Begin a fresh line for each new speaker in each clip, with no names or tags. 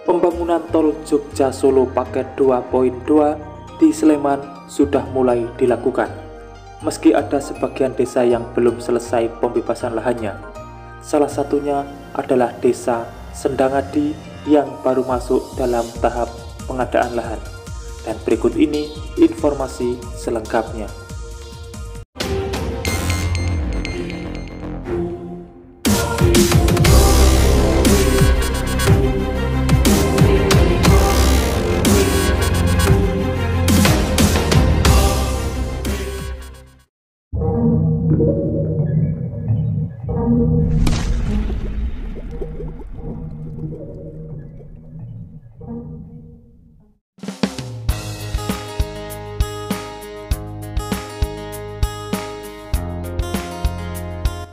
Pembangunan tol Jogja Solo paket 2.2 di Sleman sudah mulai dilakukan. Meski ada sebagian desa yang belum selesai pembebasan lahannya. Salah satunya adalah desa Sendangadi yang baru masuk dalam tahap pengadaan lahan. Dan berikut ini informasi selengkapnya.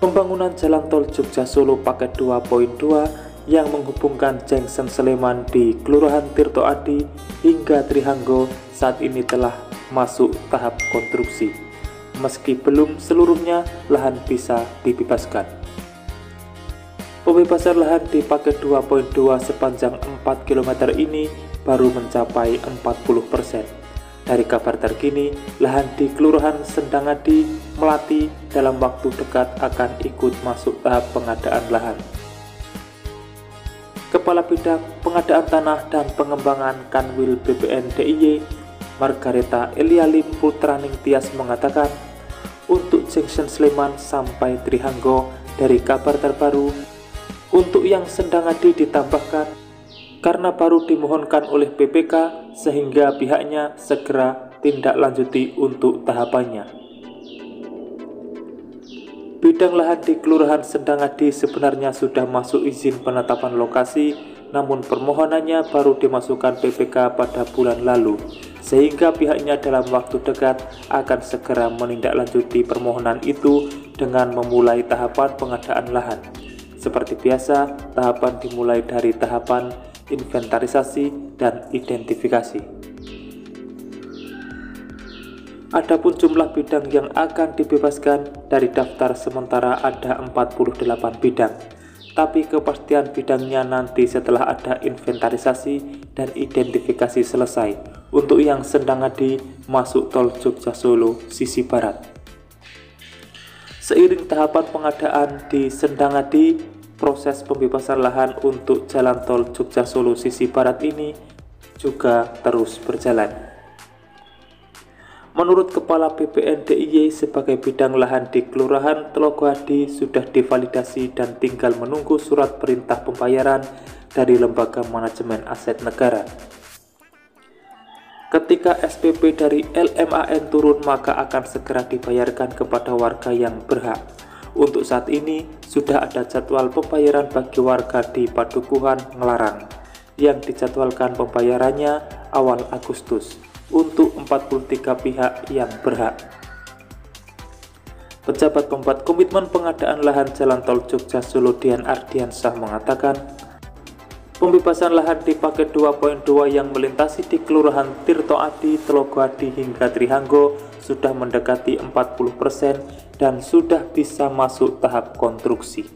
Pembangunan jalan tol Jogja Solo paket 2.2 yang menghubungkan Junction Sleman di Kelurahan Tirto Adi hingga Trihanggo saat ini telah masuk tahap konstruksi. Meski belum seluruhnya lahan bisa dibebaskan. Pembebasan lahan di paket 2.2 sepanjang 4 km ini baru mencapai 40%. Dari kabar terkini, lahan di Kelurahan Sendangadi, Melati dalam waktu dekat akan ikut masuk tahap pengadaan lahan. Kepala Bidang Pengadaan Tanah dan Pengembangan Kanwil BPN DIY, Margareta Elialim Putraning Tias mengatakan, untuk Junction Sleman sampai Trihanggo dari kabar terbaru, untuk yang Sendangadi ditambahkan karena baru dimohonkan oleh PPK sehingga pihaknya segera tindak lanjuti untuk tahapannya. Bidang lahan di Kelurahan Sendangadi sebenarnya sudah masuk izin penetapan lokasi, namun permohonannya baru dimasukkan PPK pada bulan lalu, sehingga pihaknya dalam waktu dekat akan segera menindaklanjuti permohonan itu dengan memulai tahapan pengadaan lahan. Seperti biasa, tahapan dimulai dari tahapan inventarisasi dan identifikasi. Adapun jumlah bidang yang akan dibebaskan dari daftar sementara ada 48 bidang, tapi kepastian bidangnya nanti setelah ada inventarisasi dan identifikasi selesai untuk yang Sendangadi masuk tol Jogja Solo sisi barat. Seiring tahapan pengadaan di Sendangadi, proses pembebasan lahan untuk jalan tol Jogja Solo sisi barat ini juga terus berjalan. Menurut Kepala BPN DIY, sebagai bidang lahan di Kelurahan Telogadi sudah divalidasi dan tinggal menunggu surat perintah pembayaran dari Lembaga Manajemen Aset Negara. Ketika SPP dari LMAN turun, maka akan segera dibayarkan kepada warga yang berhak. Untuk saat ini, sudah ada jadwal pembayaran bagi warga di Padukuhan Ngelarang yang dijadwalkan pembayarannya awal Agustus untuk 43 pihak yang berhak. Pejabat pembuat komitmen pengadaan lahan jalan tol Jogja Solo Dian Ardiansyah mengatakan, pembebasan lahan di paket 2.2 yang melintasi di Kelurahan Tirto Adi, Telogadi hingga Trihanggo sudah mendekati 40% dan sudah bisa masuk tahap konstruksi.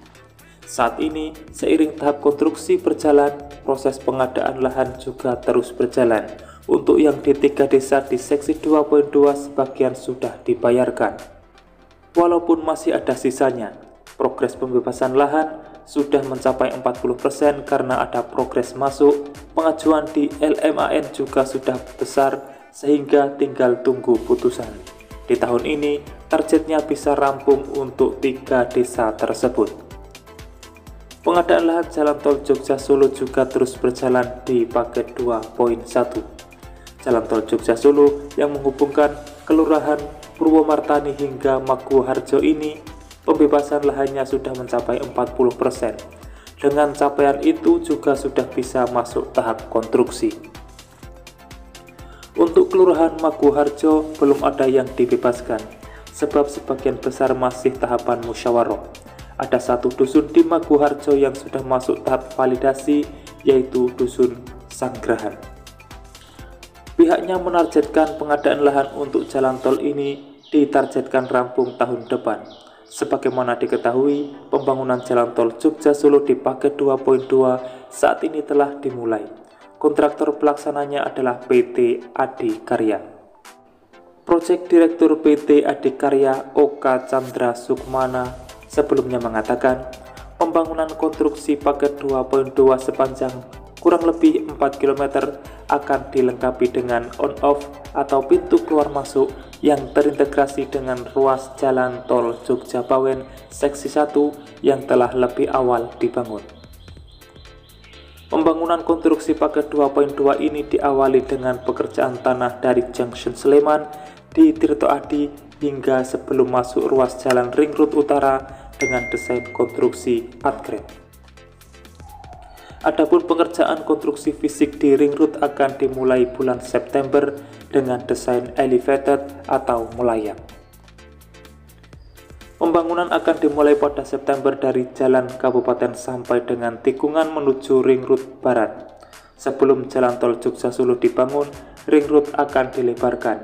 Saat ini, seiring tahap konstruksi berjalan, proses pengadaan lahan juga terus berjalan. Untuk yang di 3 desa di seksi 2.2 sebagian sudah dibayarkan. Walaupun masih ada sisanya, progres pembebasan lahan sudah mencapai 40% karena ada progres masuk, pengajuan di LMAN juga sudah besar sehingga tinggal tunggu putusan. Di tahun ini, targetnya bisa rampung untuk 3 desa tersebut. Pengadaan lahan jalan tol Jogja Solo juga terus berjalan di paket 2.1. Jalan tol Jogja Solo yang menghubungkan Kelurahan Purwomartani hingga Maguwoharjo ini, pembebasan lahannya sudah mencapai 40%. Dengan capaian itu juga sudah bisa masuk tahap konstruksi. Untuk Kelurahan Maguwoharjo belum ada yang dibebaskan, sebab sebagian besar masih tahapan musyawarah. Ada satu dusun di Maguwoharjo yang sudah masuk tahap validasi, yaitu Dusun Sanggrahan. Pihaknya menargetkan pengadaan lahan untuk jalan tol ini ditargetkan rampung tahun depan. Sebagaimana diketahui, pembangunan jalan tol Jogja Solo di paket 2.2 saat ini telah dimulai. Kontraktor pelaksananya adalah PT Adikarya. Proyek Direktur PT Adikarya Oka Chandra Sukmana sebelumnya mengatakan, pembangunan konstruksi paket 2.2 sepanjang kurang lebih 4 km akan dilengkapi dengan on-off atau pintu keluar masuk yang terintegrasi dengan ruas jalan tol Jogja-Bawen seksi 1 yang telah lebih awal dibangun. Pembangunan konstruksi paket 2.2 ini diawali dengan pekerjaan tanah dari Junction Sleman di Tirto Adi hingga sebelum masuk ruas jalan Ring Road Utara dengan desain konstruksi upgrade. Adapun pengerjaan konstruksi fisik di Ring Road akan dimulai bulan September dengan desain elevated atau melayang. Pembangunan akan dimulai pada September dari Jalan Kabupaten sampai dengan tikungan menuju Ring Road Barat. Sebelum Jalan Tol Jogja Solo dibangun, Ring Road akan dilebarkan.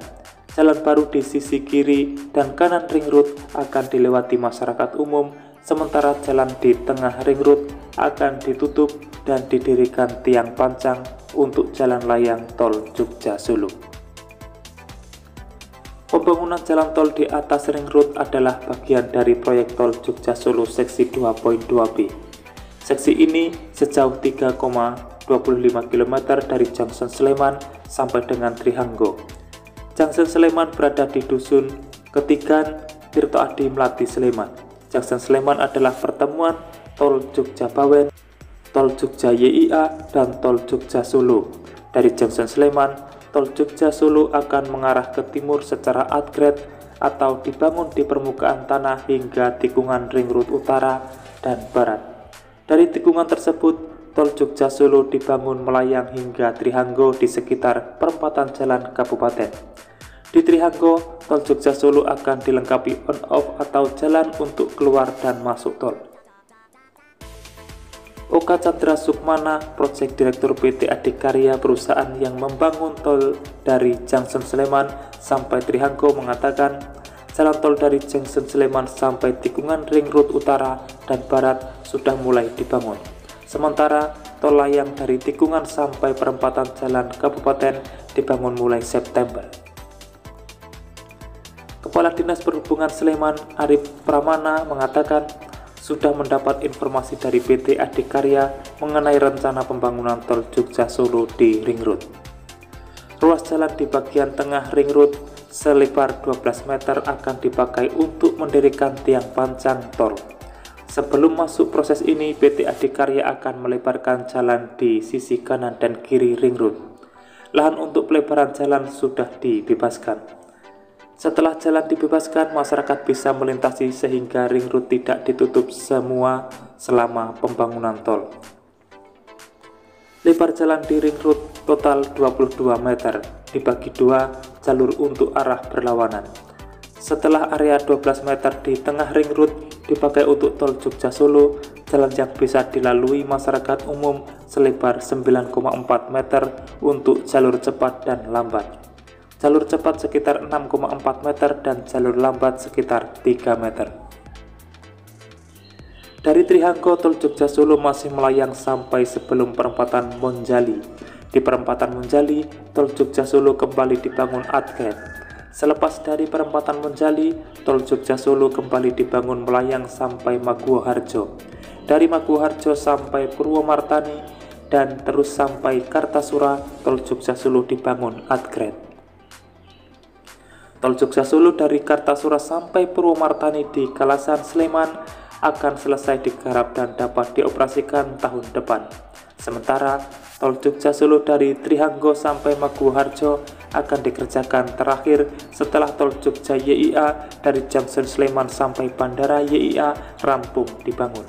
Jalan baru di sisi kiri dan kanan Ring Road akan dilewati masyarakat umum, sementara jalan di tengah Ring Road akan ditutup dan didirikan tiang pancang untuk jalan layang Tol Jogja Solo. Pembangunan jalan tol di atas Ring Road adalah bagian dari proyek tol Jogja Solo seksi 2.2B. Seksi ini sejauh 3,25 km dari Junction Sleman sampai dengan Trihanggo. Junction Sleman berada di Dusun Ketigan, Tirto Adi, Melati, Sleman. Junction Sleman adalah pertemuan tol Jogja-Bawen, tol Jogja YIA, dan tol Jogja Solo. Dari Junction Sleman, tol Jogja Solo akan mengarah ke timur secara upgrade atau dibangun di permukaan tanah hingga tikungan Ring Road Utara dan Barat. Dari tikungan tersebut, tol Jogja Solo dibangun melayang hingga Trihanggo di sekitar perempatan jalan kabupaten. Di Trihanggo, tol Jogja Solo akan dilengkapi on-off atau jalan untuk keluar dan masuk tol. Oka Chandra Sukmana, Proyek Direktur PT Adikarya, perusahaan yang membangun tol dari Junction Sleman sampai Trihanggo, mengatakan jalan tol dari Junction Sleman sampai tikungan Ring Road Utara dan Barat sudah mulai dibangun. Sementara tol layang dari tikungan sampai perempatan jalan kabupaten dibangun mulai September. Kepala Dinas Perhubungan Sleman, Arif Pramana, mengatakan sudah mendapat informasi dari PT Adikarya mengenai rencana pembangunan tol Jogja Solo di Ring Road. Ruas jalan di bagian tengah Ring Road selebar 12 meter akan dipakai untuk mendirikan tiang pancang tol. Sebelum masuk proses ini, PT Adikarya akan melebarkan jalan di sisi kanan dan kiri Ring Road. Lahan untuk pelebaran jalan sudah dibebaskan. Setelah jalan dibebaskan, masyarakat bisa melintasi sehingga Ring Road tidak ditutup semua selama pembangunan tol. Lebar jalan di Ring Road total 22 meter, dibagi dua jalur untuk arah berlawanan. Setelah area 12 meter di tengah Ring Road dipakai untuk tol Jogja Solo, jalan yang bisa dilalui masyarakat umum selebar 9,4 meter untuk jalur cepat dan lambat. Jalur cepat sekitar 6,4 meter dan jalur lambat sekitar 3 meter. Dari Trihanggo, tol Jogja Solo masih melayang sampai sebelum perempatan Monjali. Di perempatan Monjali, tol Jogja Solo kembali dibangun upgrade. Selepas dari perempatan Monjali, tol Jogja Solo kembali dibangun melayang sampai Maguwoharjo. Dari Maguwoharjo sampai Purwomartani dan terus sampai Kartasura, tol Jogja Solo dibangun upgrade. Tol Jogja Solo dari Kartasura sampai Purwomartani di Kalasan, Sleman akan selesai digarap dan dapat dioperasikan tahun depan. Sementara tol Jogja Solo dari Trihanggo sampai Maguwoharjo akan dikerjakan terakhir setelah tol Jogja YIA dari Junction Sleman sampai Bandara YIA rampung dibangun.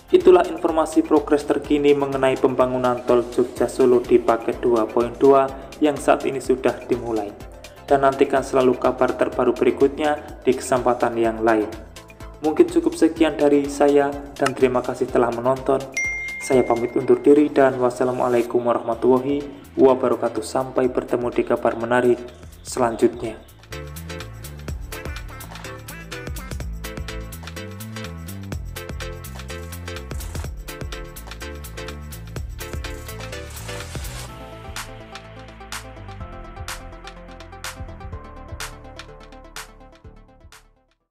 Itulah informasi progres terkini mengenai pembangunan tol Jogja Solo di paket 2.2 yang saat ini sudah dimulai. Dan nantikan selalu kabar terbaru berikutnya di kesempatan yang lain. Mungkin cukup sekian dari saya dan terima kasih telah menonton. Saya pamit undur diri dan wassalamualaikum warahmatullahi wabarakatuh. Sampai bertemu di kabar menarik selanjutnya.